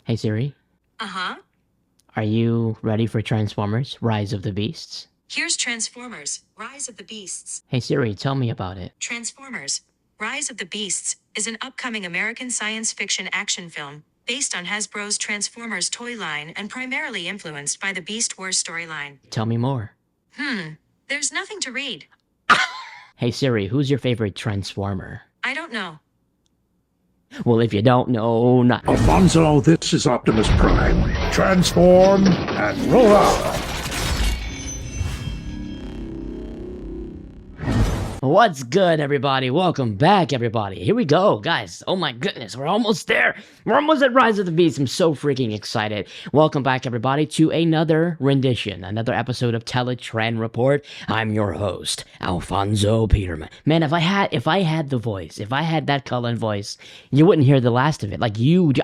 Hey Siri, Uh-huh. are you ready for Transformers: Rise of the Beasts? Here's Transformers, Rise of the Beasts. Hey Siri, tell me about it. Transformers, Rise of the Beasts is an upcoming American science fiction action film based on Hasbro's Transformers toy line and primarily influenced by the Beast Wars storyline. Tell me more. There's nothing to read. Hey Siri, who's your favorite Transformer? I don't know. Well, if you don't know, not. Alfonso, this is Optimus Prime. Transform and roll out. What's good, everybody? Welcome back, everybody. Here we go, guys. Oh my goodness, we're almost there. We're almost at Rise of the Beast. I'm so freaking excited. Welcome back, everybody, to another rendition, another episode of Teletraan Report. I'm your host, Alfonso Peterman. Man, if I had the voice, if I had that Cullen voice, you wouldn't hear the last of it.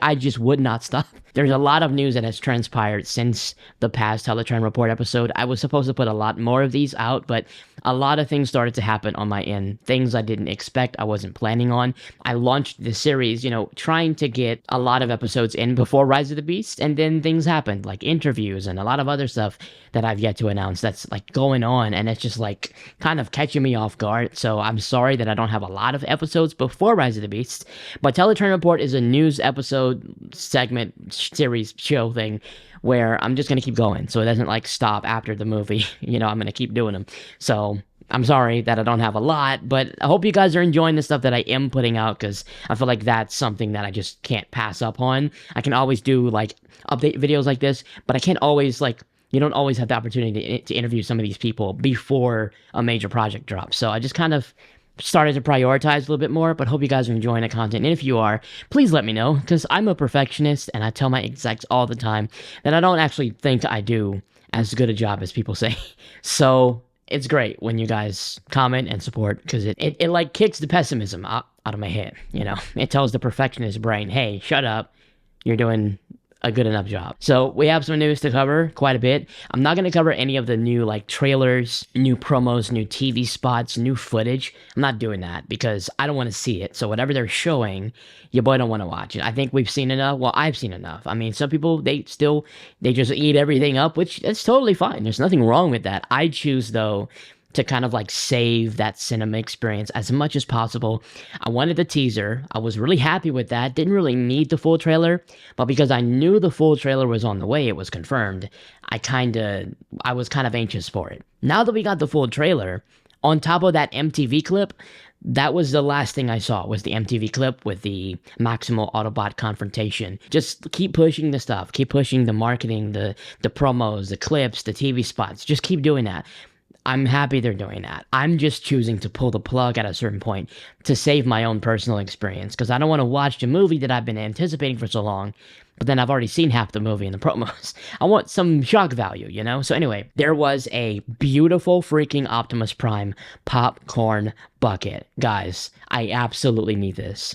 I just would not stop. There's a lot of news that has transpired since the past Teletraan Report episode. I was supposed to put a lot more of these out, but a lot of things started to happen on my end. Things I didn't expect, I wasn't planning on. I launched the series, trying to get a lot of episodes in before Rise of the Beast, and then things happened, like interviews and a lot of other stuff that I've yet to announce that's like going on, and it's just like kind of catching me off guard. So I'm sorry that I don't have a lot of episodes before Rise of the Beast, but Teletraan Report is a news episode segment series show thing where I'm just going to keep going so it doesn't like stop after the movie. I'm going to keep doing them. So I'm sorry that I don't have a lot, but I hope you guys are enjoying the stuff that I am putting out, because I feel like that's something that I just can't pass up on. I can always do like update videos like this, but I can't always you don't always have the opportunity to interview some of these people before a major project drops. So I just kind of started to prioritize a little bit more, but hope you guys are enjoying the content. And if you are, please let me know, because I'm a perfectionist and I tell my execs all the time that I don't actually think I do as good a job as people say. So it's great when you guys comment and support, because it like kicks the pessimism out of my head. It tells the perfectionist brain, hey, shut up, you're doing a good enough job. So we have some news to cover, quite a bit. I'm not going to cover any of the new trailers, new promos, new TV spots, new footage. I'm not doing that because I don't want to see it. So whatever they're showing, your boy don't want to watch it. I think we've seen enough. Well, I've seen enough. I mean, some people, they just eat everything up, which is totally fine. There's nothing wrong with that. I choose, though, to kind of save that cinema experience as much as possible. I wanted the teaser. I was really happy with that. Didn't really need the full trailer, but because I knew the full trailer was on the way, it was confirmed, I was kind of anxious for it. Now that we got the full trailer, on top of that MTV clip, that was the last thing I saw, was the MTV clip with the Maximal Autobot confrontation. Just keep pushing the stuff. Keep pushing the marketing, the promos, the clips, the TV spots. Just keep doing that. I'm happy they're doing that. I'm just choosing to pull the plug at a certain point to save my own personal experience, because I don't want to watch a movie that I've been anticipating for so long, but then I've already seen half the movie in the promos. I want some shock value, So anyway, there was a beautiful freaking Optimus Prime popcorn bucket. Guys, I absolutely need this.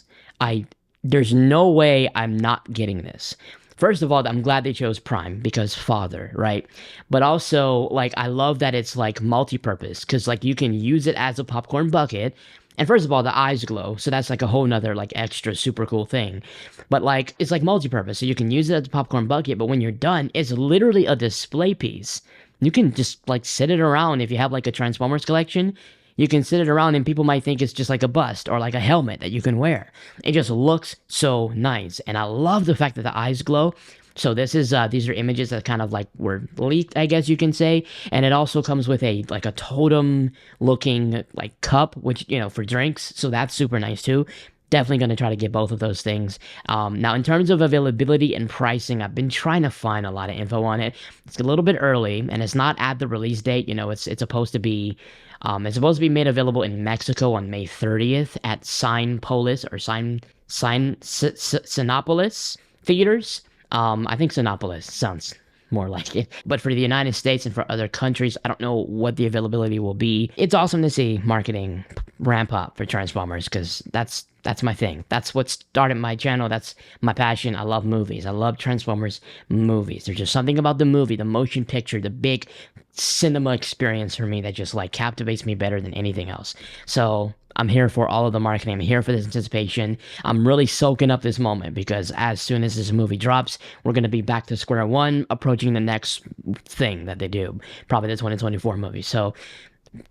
There's no way I'm not getting this. First of all, I'm glad they chose Prime because father, right? But also, I love that it's multi-purpose, because you can use it as a popcorn bucket. And first of all, the eyes glow, so that's a whole nother extra super cool thing. But it's multi-purpose, so you can use it as a popcorn bucket, but when you're done, it's literally a display piece. You can just sit it around. If you have a Transformers collection, you can sit it around and people might think it's just a bust or a helmet that you can wear. It just looks so nice. And I love the fact that the eyes glow. So these are images that kind of were leaked, I guess you can say. And it also comes with a totem looking cup, which, for drinks. So that's super nice too. Definitely going to try to get both of those things. Now, in terms of availability and pricing, I've been trying to find a lot of info on it. It's a little bit early, and it's not at the release date. It's supposed to be made available in Mexico on May 30th at Cinépolis theaters. I think Cinépolis sounds more like it. But for the United States and for other countries, I don't know what the availability will be. It's awesome to see marketing ramp up for Transformers, because that's my thing. That's what started my channel. That's my passion. I love movies. I love Transformers movies. There's just something about the movie, the motion picture, the big cinema experience for me that just captivates me better than anything else. So I'm here for all of the marketing. I'm here for this anticipation. I'm really soaking up this moment because as soon as this movie drops, we're going to be back to square one, approaching the next thing that they do, probably the 2024 movie. So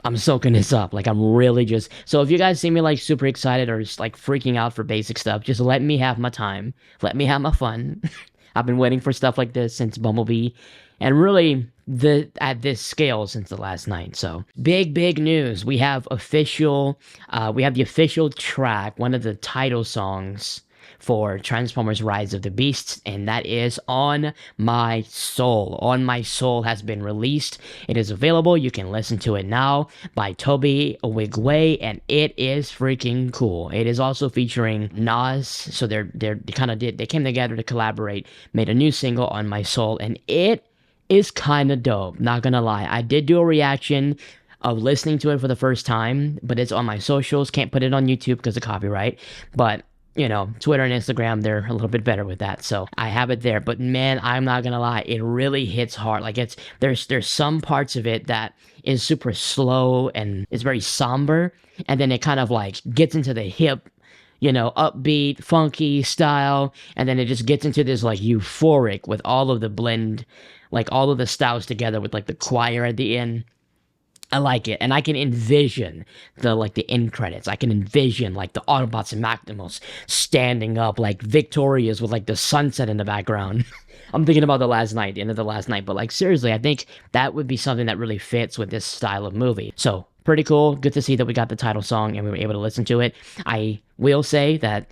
I'm soaking this up. Like, I'm really just. So, if you guys see me like super excited or just like freaking out for basic stuff, just let me have my time. Let me have my fun. I've been waiting for stuff like this since Bumblebee, and really at this scale since the last night. So, big news. We have the official track, one of the title songs for Transformers Rise of the Beasts, and that is On My Soul. On My Soul has been released. It is available. You can listen to it now by Toby Wigway, and it is freaking cool. It is also featuring Nas, so they came together to collaborate, made a new single, On My Soul, and it is kind of dope, not gonna lie. I did do a reaction of listening to it for the first time, but it's on my socials. Can't put it on YouTube because of copyright, but Twitter and Instagram, they're a little bit better with that. So I have it there. But man, I'm not gonna lie, it really hits hard. Like there's some parts of it that is super slow and it's very somber, and then it kind of like gets into the hip, upbeat, funky style, and then it just gets into this like euphoric with all of the blend, like all of the styles together with like the choir at the end. I like it, and I can envision the end credits. I can envision like the Autobots and Maximals standing up like victorious with like the sunset in the background. I'm thinking about the end of the last night, but like seriously, I think that would be something that really fits with this style of movie. So pretty cool. Good to see that we got the title song and we were able to listen to it. I will say that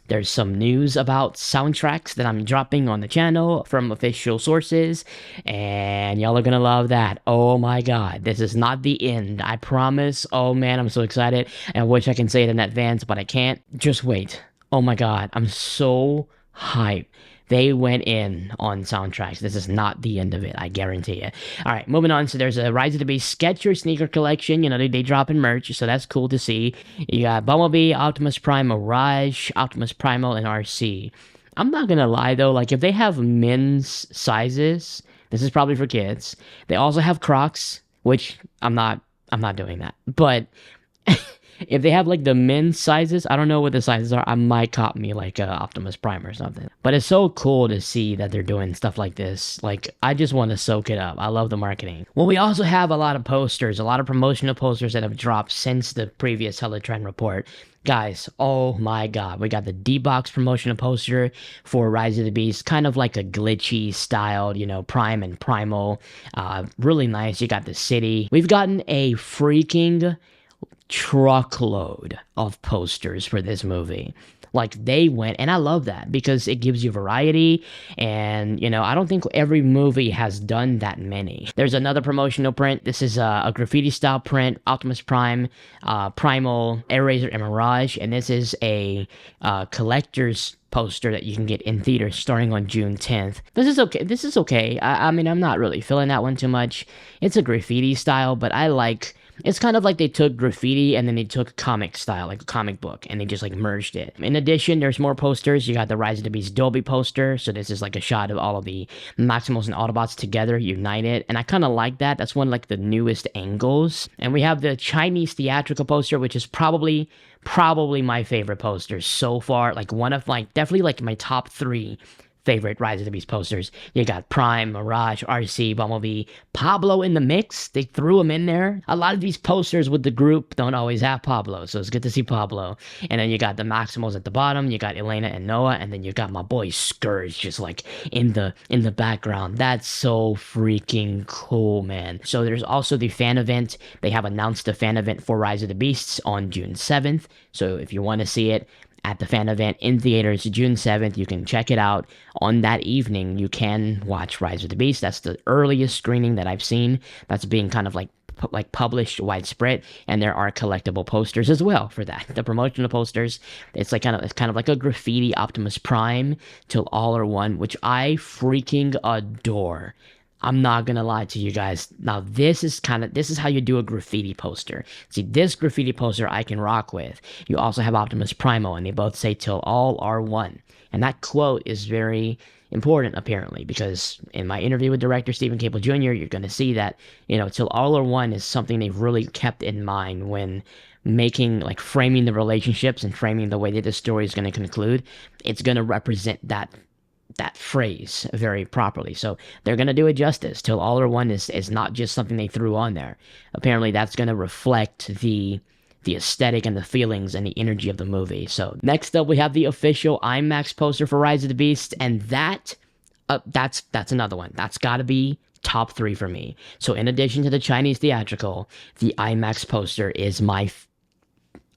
there's some news about soundtracks that I'm dropping on the channel from official sources, and y'all are gonna love that. Oh my god, this is not the end, I promise. Oh man, I'm so excited. I wish I can say it in advance, but I can't. Just wait. Oh my god, I'm so hyped. They went in on soundtracks. This is not the end of it, I guarantee it. All right, moving on. So there's a Rise of the Beast Skechers sneaker collection. They drop in merch, so that's cool to see. You got Bumblebee, Optimus Prime, Mirage, Optimus Primal, and RC. I'm not gonna lie though, like if they have men's sizes, this is probably for kids. They also have Crocs, which I'm not doing that. But if they have like the men's sizes, I don't know what the sizes are. I might cop me like a Optimus Prime or something. But it's so cool to see that they're doing stuff like this. Like, I just want to soak it up. I love the marketing. Well, we also have a lot of posters, a lot of promotional posters that have dropped since the previous Teletraan report. Guys, oh my god, we got the D-Box promotional poster for Rise of the Beast, kind of like a glitchy styled, Prime and Primal. Really nice. You got the city. We've gotten a freaking truckload of posters for this movie. Like, they went, and I love that because it gives you variety, and I don't think every movie has done that many. There's another promotional print. This is a graffiti style print, Optimus Prime, Primal, Air and Mirage, and this is a collector's poster that you can get in theaters starting on June 10th. This is okay. I mean, I'm not really feeling that one too much. It's a graffiti style, but it's kind of like they took graffiti and then they took comic style, like a comic book, and they just like merged it. In addition, there's more posters. You got the Rise of the Beast Dolby poster. So this is like a shot of all of the Maximals and Autobots together, united. And I kind of like that. That's one of like the newest angles. And we have the Chinese theatrical poster, which is probably my favorite poster so far. Like one of definitely like my top 3 favorite Rise of the Beast posters. You got Prime, Mirage, RC, Bumblebee, Pablo in the mix. They threw him in there. A lot of these posters with the group don't always have Pablo, so it's good to see Pablo. And then you got the Maximals at the bottom. You got Elena and Noah, and then you got my boy Scourge just like in the background. That's so freaking cool, man. So there's also the fan event. They have announced the fan event for Rise of the Beasts on June 7th. So if you want to see it at the fan event in theaters June 7th, you can check it out. On that evening, you can watch Rise of the Beast. That's the earliest screening that I've seen that's being kind of like published widespread, and there are collectible posters as well for that. The promotional posters, it's kind of like a graffiti Optimus Prime till all are one, which I freaking adore. I'm not gonna lie to you guys. Now, this is how you do a graffiti poster. See, this graffiti poster I can rock with. You also have Optimus Primal, and they both say till all are one. And that quote is very important, apparently, because in my interview with director Stephen Cable Jr., you're gonna see that, till all are one is something they've really kept in mind when making, like, framing the relationships and framing the way that the story is going to conclude, it's going to represent that phrase very properly. So they're going to do it justice. Till All Or One is not just something they threw on there. Apparently that's going to reflect the aesthetic and the feelings and the energy of the movie. So next up, we have the official IMAX poster for Rise of the Beast, and that's another one. That's got to be top 3 for me. So in addition to the Chinese theatrical, the IMAX poster is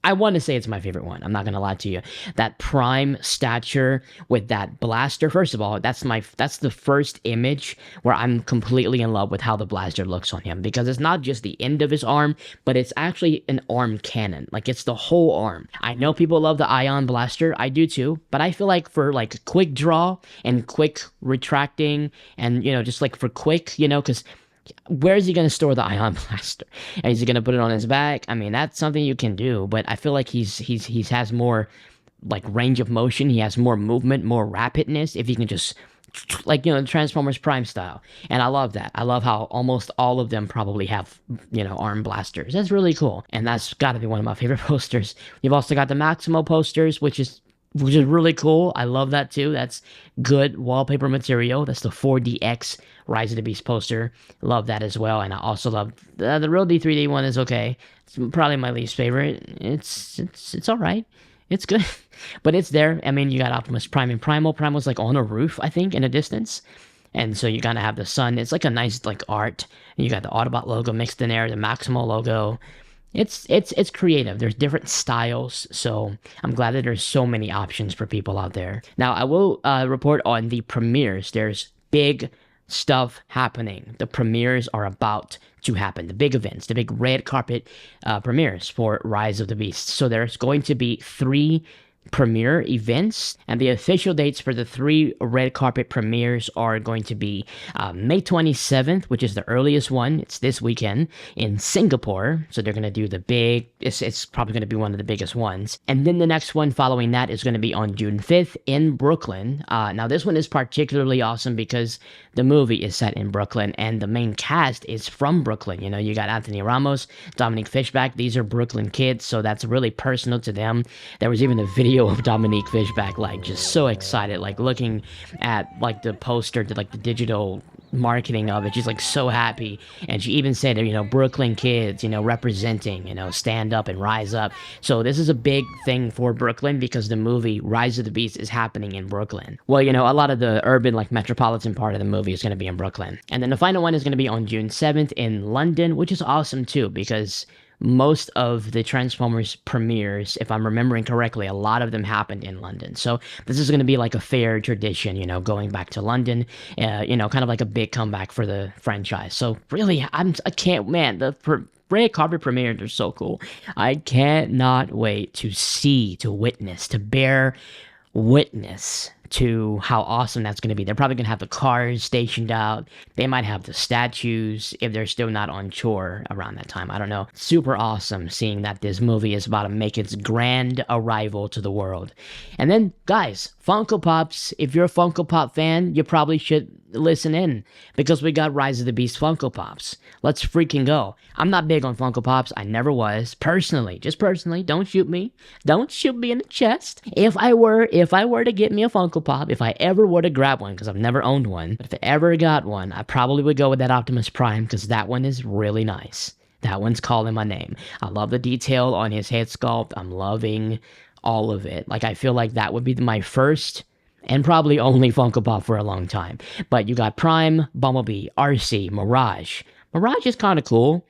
I want to say it's my favorite one. I'm not going to lie to you. That prime stature with that blaster. First of all, that's the first image where I'm completely in love with how the blaster looks on him, because it's not just the end of his arm, but it's actually an arm cannon. Like, it's the whole arm. I know people love the ion blaster. I do too, but I feel like for like quick draw and quick retracting and, just like for quick, because where is he going to store the ion blaster? And is he going to put it on his back? I mean, that's something you can do, but I feel like he has more like range of motion. He has more movement, more rapidness if he can just, like, Transformers Prime style. And I love that. I love how almost all of them probably have, arm blasters. That's really cool. And that's got to be one of my favorite posters. You've also got the Maximo posters, which is really cool. I love that too. That's good wallpaper material. That's the 4DX Rise of the Beast poster. Love that as well. And I also love the Real D3D one is okay. It's probably my least favorite. It's all right. It's good, but it's there. I mean, you got Optimus Prime and Primal. Primal's like on a roof, I think, in a distance. And so you gotta have the sun. It's like a nice like art. And you got the Autobot logo mixed in there, the Maximo logo. It's creative. There's different styles, so I'm glad that there's so many options for people out there. Now, I will report on the premieres. There's big stuff happening. The premieres are about to happen. The big events, the big red carpet premieres for Rise of the Beast. So there's going to be 3 premiere events, and the official dates for the 3 red carpet premieres are going to be May 27th, which is the earliest one. It's this weekend in Singapore, so they're going to do the big, it's probably going to be one of the biggest ones. And then the next one following that is going to be on June 5th in Brooklyn. Now this one is particularly awesome because the movie is set in Brooklyn and the main cast is from Brooklyn. You got Anthony Ramos, Dominique Fishback. These are Brooklyn kids, so that's really personal to them. There was even a video of Dominique Fishback, like, just so excited, like, looking at, like, the poster, like, the digital marketing of it. She's, like, so happy, and she even said, Brooklyn kids, representing, stand up and rise up. So this is a big thing for Brooklyn because the movie Rise of the Beast is happening in Brooklyn. Well, a lot of the urban, like, metropolitan part of the movie is going to be in Brooklyn. And then the final one is going to be on June 7th in London, which is awesome, too, because most of the Transformers premieres, if I'm remembering correctly, a lot of them happened in London. So this is going to be like a fair tradition, going back to London, kind of like a big comeback for the franchise. So really, I can't, man, the red carpet premieres are so cool. I cannot wait to witness, to bear witness to how awesome that's going to be. They're probably going to have the cars stationed out. They might have the statues if they're still not on tour around that time. I don't know. Super awesome seeing that this movie is about to make its grand arrival to the world. And then, guys, Funko Pops. If you're a Funko Pop fan, you probably should listen in because we got Rise of the Beast Funko Pops. Let's freaking go. I'm not big on Funko Pops. I never was. Personally, just personally, don't shoot me. Don't shoot me in the chest. If I were to get me a Funko Pop, if I ever were to grab one, because I've never owned one, but if I ever got one, I probably would go with that Optimus Prime because that one is really nice. That one's calling my name. I love the detail on his head sculpt. I'm loving all of it. Like, I feel like that would be my first and probably only Funko Pop for a long time. But you got Prime, Bumblebee, RC, Mirage. Mirage is kind of cool.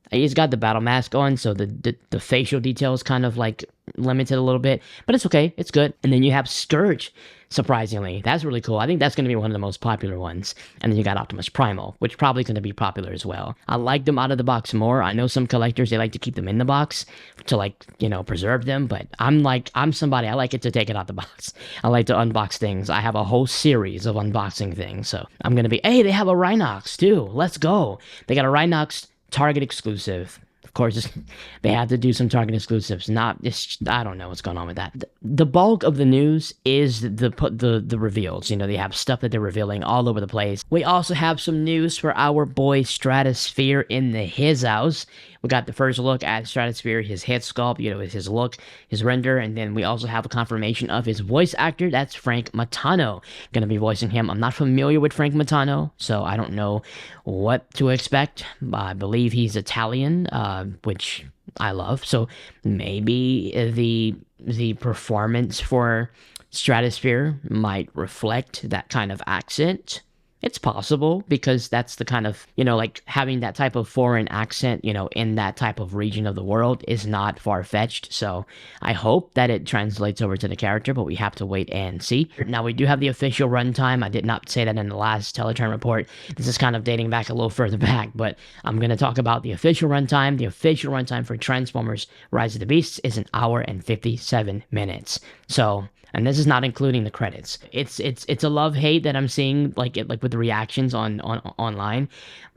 He's got the battle mask on, so the facial detail is kind of like limited a little bit, but it's okay. It's good. And then you have Scourge, surprisingly. That's really cool. I think that's going to be one of the most popular ones. And then you got Optimus Primal, which probably going to be popular as well. I like them out of the box more. I know some collectors, they like to keep them in the box to, like, preserve them, but I'm somebody, I like it to take it out the box. I like to unbox things. I have a whole series of unboxing things, so I'm going to be, hey, they have a Rhinox too. Let's go. They got a Rhinox Target exclusive Of course, they had to do some Target exclusives. I don't know what's going on with that. The bulk of the news is the reveals. They have stuff that they're revealing all over the place. We also have some news for our boy Stratosphere in his house. We got the first look at Stratosphere, his head sculpt, his look, his render, and then we also have a confirmation of his voice actor. That's Frank Montano, gonna be voicing him. I'm not familiar with Frank Montano, so I don't know what to expect. I believe he's Italian, which I love. So maybe the performance for Stratosphere might reflect that kind of accent. It's possible, because that's the kind of, like having that type of foreign accent, in that type of region of the world is not far-fetched. So I hope that it translates over to the character, but we have to wait and see. Now, we do have the official runtime. I did not say that in the last Teletraan report. This is kind of dating back a little further back, but I'm going to talk about the official runtime. The official runtime for Transformers Rise of the Beasts is 1 hour and 57 minutes. So... and this is not including the credits. It's a love-hate that I'm seeing, like with the reactions on online.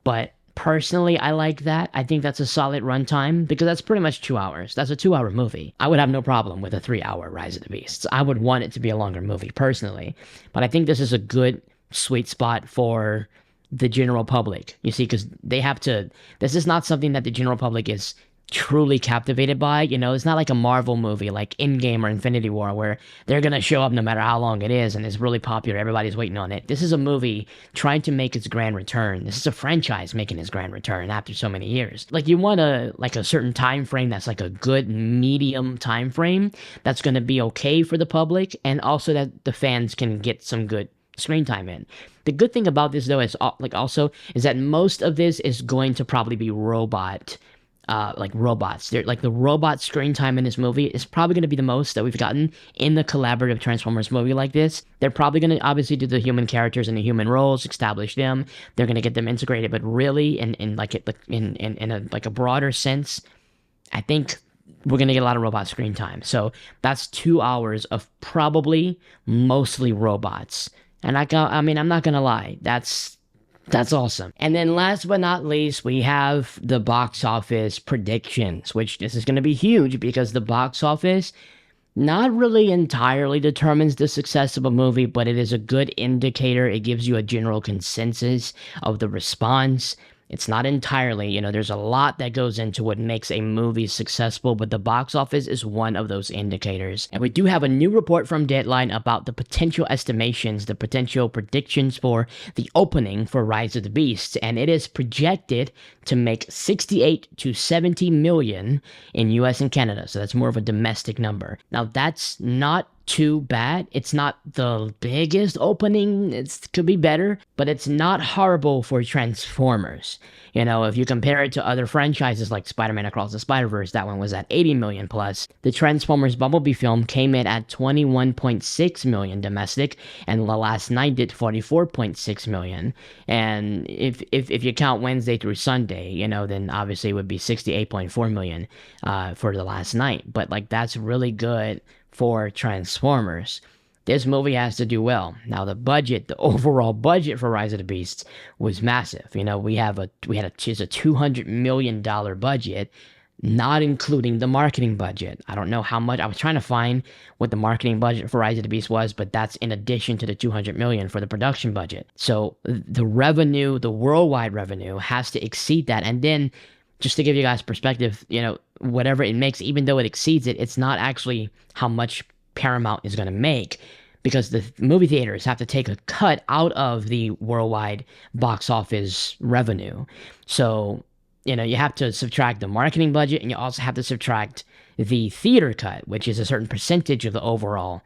But personally, I like that. I think that's a solid runtime, because that's pretty much 2 hours. That's a 2-hour movie. I would have no problem with a 3-hour Rise of the Beasts. I would want it to be a longer movie, personally. But I think this is a good sweet spot for the general public. You see, because they have to... this is not something that the general public is truly captivated by. It's not like a Marvel movie like Endgame or Infinity War, where they're gonna show up no matter how long it is and it's really popular, everybody's waiting on it. This is a movie trying to make its grand return. This is a franchise making its grand return after so many years. Like, you want a certain time frame that's like a good medium time frame that's gonna be okay for the public, and also that the fans can get some good screen time in. The good thing about this, though, is is that most of this is going to probably be robots. They're like, the robot screen time in this movie is probably going to be the most that we've gotten in the collaborative Transformers movie like this. They're probably going to obviously do the human characters and the human roles, establish them. They're going to get them integrated, but really, in a broader sense, I think we're going to get a lot of robot screen time. So that's 2 hours of probably mostly robots. And I'm not going to lie, that's awesome. And then last but not least, we have the box office predictions, which this is going to be huge, because the box office not really entirely determines the success of a movie, but it is a good indicator. It gives you a general consensus of the response. It's not entirely, there's a lot that goes into what makes a movie successful, but the box office is one of those indicators. And we do have a new report from Deadline about the potential estimations, the potential predictions for the opening for Rise of the Beasts, and it is projected to make 68 to 70 million in US and Canada, so that's more of a domestic number. Now, that's not too bad. It's not the biggest opening. It could be better, but it's not horrible for Transformers. If you compare it to other franchises like Spider-Man Across the Spider-Verse, that one was at 80 million plus. The Transformers Bumblebee film came in at 21.6 million domestic, and the last night did 44.6 million. And if you count Wednesday through Sunday, then obviously it would be 68.4 million for the last night. But that's really good for Transformers. This movie has to do well. Now, the overall budget for Rise of the Beasts was massive. We had a $200 million budget, not including the marketing budget. I don't know how much. I was trying to find what the marketing budget for Rise of the Beasts was, but that's in addition to the $200 million for the production budget. So the revenue, the worldwide revenue, has to exceed that. And then, just to give you guys perspective, whatever it makes, even though it exceeds it, it's not actually how much Paramount is going to make, because the movie theaters have to take a cut out of the worldwide box office revenue. So, you have to subtract the marketing budget, and you also have to subtract the theater cut, which is a certain percentage of the overall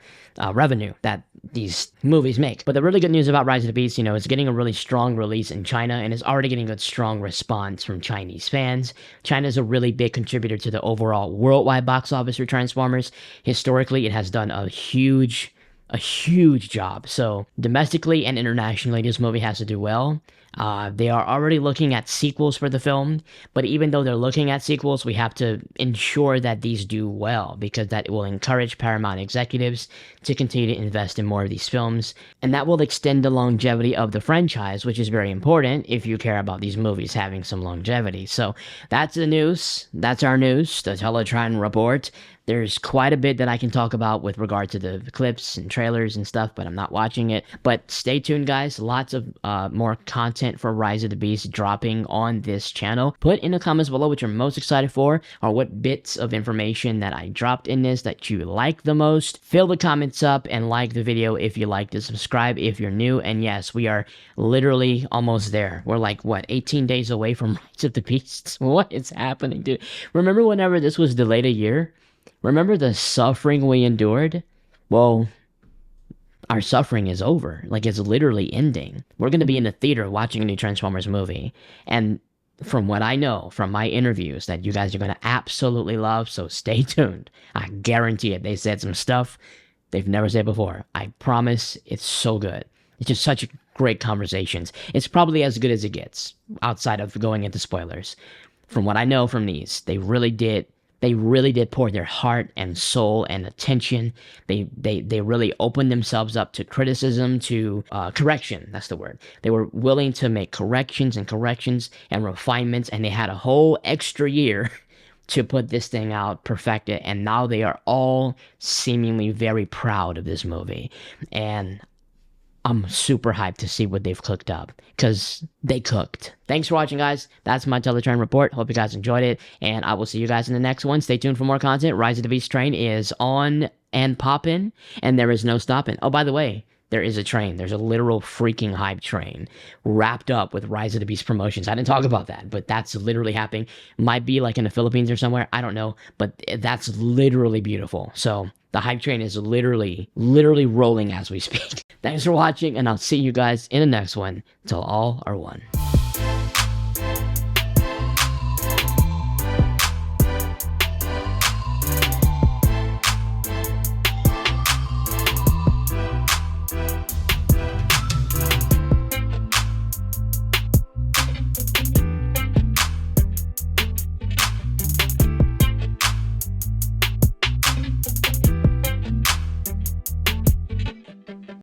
revenue that these movies make. But the really good news about Rise of the Beasts, it's getting a really strong release in China, and it's already getting a strong response from Chinese fans. China is a really big contributor to the overall worldwide box office for Transformers. Historically, it has done a huge a huge job. So domestically and internationally, this movie has to do well. They are already looking at sequels for the film, but even though they're looking at sequels, we have to ensure that these do well, because that will encourage Paramount executives to continue to invest in more of these films, and that will extend the longevity of the franchise, which is very important if you care about these movies having some longevity. So that's the news. That's our news, the Teletraan report. There's quite a bit that I can talk about with regard to the clips and trailers and stuff, but I'm not watching it. But stay tuned, guys. Lots of more content for Rise of the Beast dropping on this channel. Put in the comments below what you're most excited for, or what bits of information that I dropped in this that you like the most. Fill the comments up and like the video if you liked it. Subscribe if you're new. And yes, we are literally almost there. We're like, what, 18 days away from Rise of the Beasts? What is happening, dude? Remember whenever this was delayed a year? Remember the suffering we endured? Well, our suffering is over. Like, it's literally ending. We're going to be in the theater watching a new Transformers movie. And from what I know from my interviews, that you guys are going to absolutely love, so stay tuned. I guarantee it. They said some stuff they've never said before. I promise, it's so good. It's just such great conversations. It's probably as good as it gets, outside of going into spoilers. From what I know from these, they really did pour their heart and soul and attention. They really opened themselves up to criticism, to correction. That's the word. They were willing to make corrections and refinements, and they had a whole extra year to put this thing out, perfect it, and now they are all seemingly very proud of this movie. And I'm super hyped to see what they've cooked up, because they cooked. Thanks for watching, guys. That's my Teletraan report. Hope you guys enjoyed it, and I will see you guys in the next one. Stay tuned for more content. Rise of the Beast train is on and poppin', and there is no stopping. Oh, by the way, there is a train. There's a literal freaking hype train wrapped up with Rise of the Beast promotions. I didn't talk about that, but that's literally happening. Might be like in the Philippines or somewhere. I don't know, but that's literally beautiful. So the hype train is literally rolling as we speak. Thanks for watching, and I'll see you guys in the next one. Till all are one.